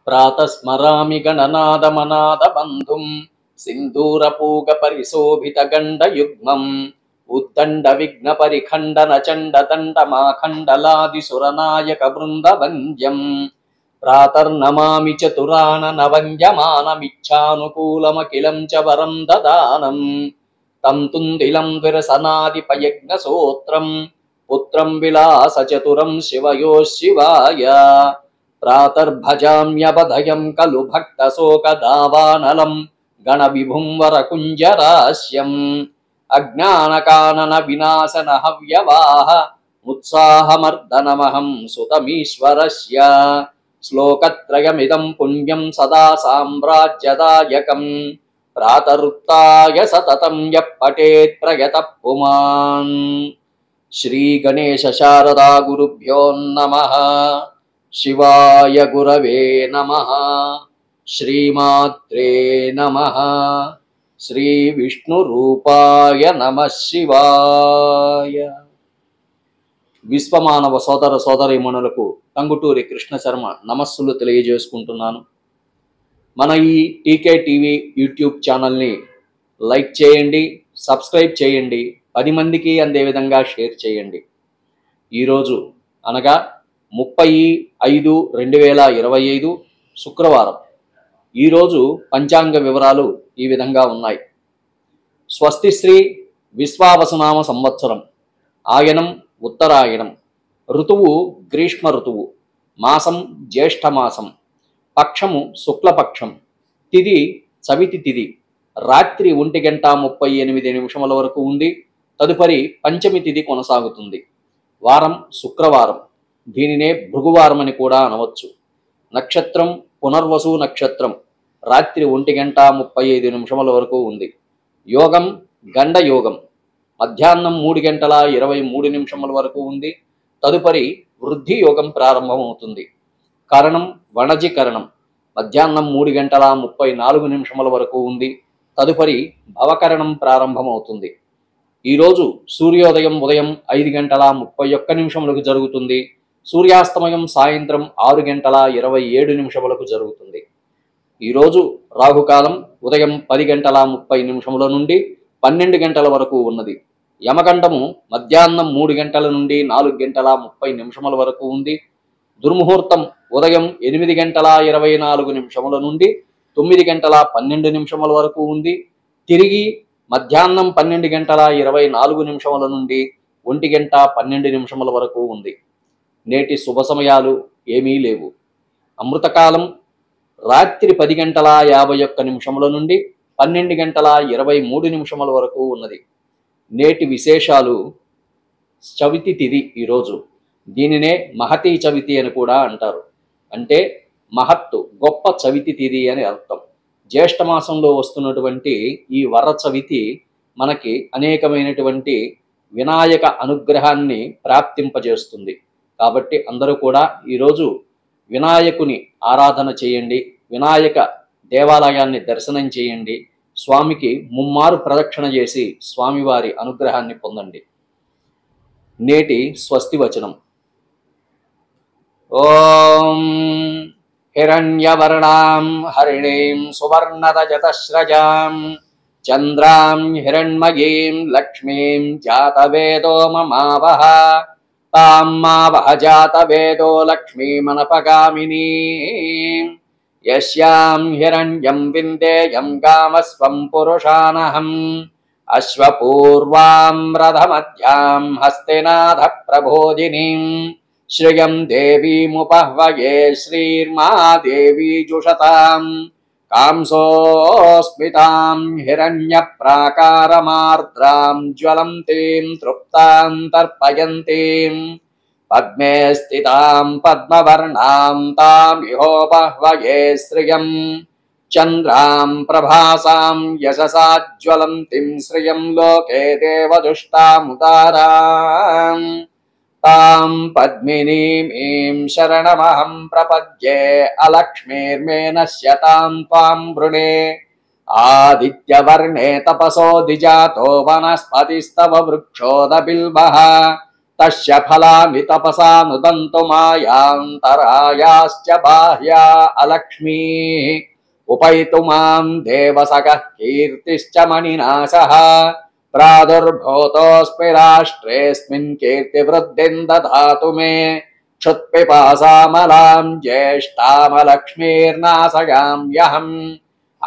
ప్రాతస్మరామి గణనాదమనాదబంధుం సింధూరపూగపరిశోభితగండయుగ్మం ఉద్దండ విఘ్న పరిఖండన చండదండమాఖండలాది సురనాయక బృందవంద్యం ప్రాతర్నమామి చతురాననవంద్యమానమిచ్ఛానుకూలమఖిలం చ వరం దదానం తం తుందిలం విరసనాదిపయజ్ఞ సూత్రం పుత్రం విలాస చతురం శివయో శివాయ ప్రాతర్భజామ్యపదయం ఖలు భక్త శోక దావానలం గణ విభుం వరకుంజరాస్యం అజ్ఞానకానన వినాశన హవ్యవాహ ఉత్సాహమర్దనమహం సుతమీశ్వరస్య శ్లోకత్రయమిదం పుణ్యం సదా సామ్రాజ్యదాయకం ప్రాతరుత్తాయ సతతం యః పఠేత్ ప్రయతః పుమాన్. శ్రీ గణేశ శారదా గురుభ్యో నమః. శివాయ గురవే నమః. శ్రీమాత్రే నమః. శ్రీ విష్ణు రూపాయ నమః శివాయ. విశ్వమానవ సోదర సోదరీమణులకు టంగుటూరి కృష్ణ శర్మ నమస్సులు తెలియజేసుకుంటున్నాను. మన ఈ టీకే టీవీ యూట్యూబ్ ఛానల్ని లైక్ చేయండి, సబ్స్క్రైబ్ చేయండి, 10 మందికి అందే విధంగా షేర్ చేయండి. ఈరోజు అనగా 30/5/2025 శుక్రవారం. ఈరోజు పంచాంగ వివరాలు ఈ విధంగా ఉన్నాయి. స్వస్తిశ్రీ విశ్వావసునామ సంవత్సరం, ఆయనం ఉత్తరాయణం, ఋతువు గ్రీష్మ ఋతువు, మాసం జ్యేష్ఠమాసం, పక్షము శుక్లపక్షం, తిథి చవితి తిథి, రాత్రి 1:38 వరకు ఉంది. తదుపరి పంచమి తిథి కొనసాగుతుంది. వారం శుక్రవారం, దీనినే భృగువారం అని కూడా అనవచ్చు. నక్షత్రం పునర్వసు నక్షత్రం, రాత్రి 1:35 వరకు ఉంది. యోగం గండ యోగం, మధ్యాహ్నం 3:23 వరకు ఉంది. తదుపరి వృద్ధి యోగం ప్రారంభమవుతుంది. కరణం వణజి కరణం, మధ్యాహ్నం 3:34 వరకు ఉంది. తదుపరి భవకరణం ప్రారంభమవుతుంది. ఈరోజు సూర్యోదయం ఉదయం 5:31 జరుగుతుంది. సూర్యాస్తమయం సాయంత్రం 6:27 జరుగుతుంది. ఈరోజు రాహుకాలం ఉదయం 10:30 నుండి 12 వరకు ఉన్నది. యమగండము మధ్యాహ్నం 3 గంటల నుండి 4:30 వరకు ఉంది. దుర్ముహూర్తం ఉదయం 8:24 నుండి 9:12 వరకు ఉంది. తిరిగి మధ్యాహ్నం 12:24 నుండి 1:12 వరకు ఉంది. నేటి శుభ సమయాలు ఏమీ లేవు. అమృతకాలం రాత్రి 10:51 నుండి 12:23 వరకు ఉన్నది. నేటి విశేషాలు: చవితి తిథి ఈరోజు, దీనినే మహతీ చవితి అని కూడా అంటారు. అంటే మహత్తు గొప్ప చవితి తిథి అని అర్థం. జ్యేష్ఠమాసంలో వస్తున్నటువంటి ఈ వర చవితి మనకి అనేకమైనటువంటి వినాయక అనుగ్రహాన్ని ప్రాప్తింపజేస్తుంది. కాబట్టి అందరూ కూడా ఈరోజు వినాయకుని ఆరాధన చేయండి, వినాయక దేవాలయాన్ని దర్శనం చేయండి, స్వామికి ముమ్మారు ప్రదక్షిణ చేసి స్వామివారి అనుగ్రహాన్ని పొందండి. నేటి స్వస్తి వచనం: ఓం హిరణ్యవర్ణాం హరిణీం సువర్ణరజతస్రజాం చంద్రాం హిరణ్మయీం లక్ష్మీం జాతవేదో మమావహ తాం మావహ జాతవేదో లక్ష్మీమనపగామినీం యస్యాం హిరణ్యం విందేయం కామస్వం పురుషానహం అశ్వపూర్వాం రథమధ్యాం హస్తినాథ ప్రబోధినీం శ్రియం దేవీముపహ్వయే శ్రీర్మా దేవీ జుషతాం కాంసోస్మితాం హిరణ్యప్రాకారమార్ద్రాం జ్వలంతీం తృప్తాం తర్పయంతీం పద్మే స్థితాం పద్మవర్ణాం తామిహోపహ్వయే శ్రియం చంద్రాం ప్రభాసాం యశసా జ్వలంతిం శ్రియం లోకే దేవదుష్టాముదారాం తాం పద్మినీమీం శరణమహం ప్రపద్యే అలక్ష్మీర్మే నశ్యతాం త్వాం వృణే ఆదిత్యవర్ణే తపసో దిజాతో వనస్పతిస్తవ వృక్షోదబిల్వః तस्य फलानि तपसा नुदन्तु मायान्तरायाश्च बाह्या अलक्ष्मीः उपैतु मां देवसगः कीर्तिश्च मणिनाशः प्रादुर्भूतोऽस्मि राष्ट्रेऽस्मिन् कीर्तिवृद्धिं ददातु मे क्षुत्पिपासामलां ज्येष्ठामलक्ष्मीर्नाशयाम्यहम्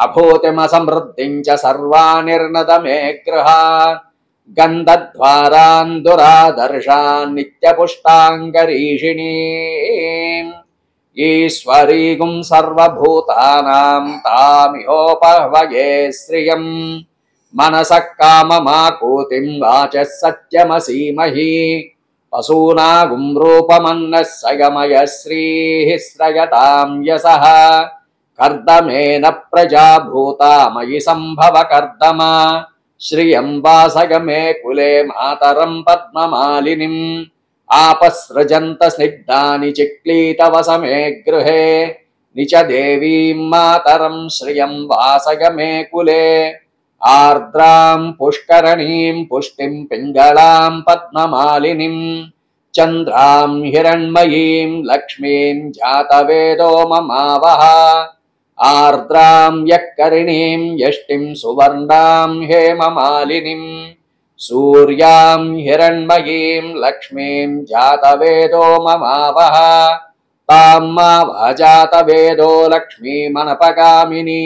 अभूतिमसमृद्धिं च सर्वानिर्नद मे गृहान् गन्धद्वारान् दुरादर्शान् नित्यपुष्टाङ्गरीषिणीम् ईश्वरीगुं सर्वभूतानां तामिहोपहवये श्रियम् मनसः काममाकूतिं वाचः सत्यमसीमहि पशूनागुं रूपमन्नः सगमय श्रीः श्रयतां यशः कर्दमेन प्रजा भूता मयि सम्भव कर्दमा श्रियं वासग मे कुले मातरं पद्ममालिनीम् आपसृजन्त स्निग्धानि चिक्लीतवसमे गृहे निच देवीं मातरं श्रियं वासग मे कुले आर्द्रां पुष्करणीं पुष्टिं पिङ्गलां पद्ममालिनीं चन्द्रां हिरण्मयीं लक्ष्मीं जातवेदो ममावह आर्द्रां यक्करिणीं यष्टिं सुवर्णां हेममालिनीं सूर्यां हिरण्मयीं लक्ष्मीं जातवेदो ममावह तां मावह जातवेदो लक्ष्मीमनपगामिनी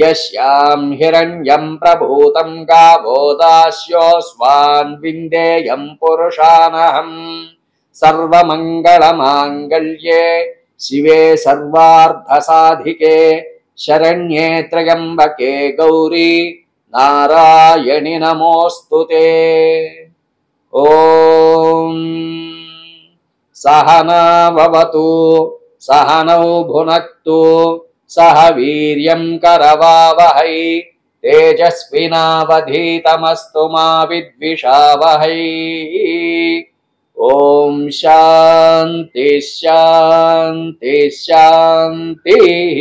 यस्यां हिरण्यं प्रभूतं गावो दास्योऽस्वान् विन्देयं पुरुषानहं सर्वमङ्गलमाङ्गल्ये शिवे सर्वार्धसाधिके शरण्ये त्र्यम्बके गौरी नारायणि नमोऽस्तुते। ॐ सहना भवतु सहनौ भुनक्तु सह वीर्यं करवावहै तेजस्विनावधीतमस्तु मा विद्विषावहै। ॐ शान्ति शान्ति शान्तिः।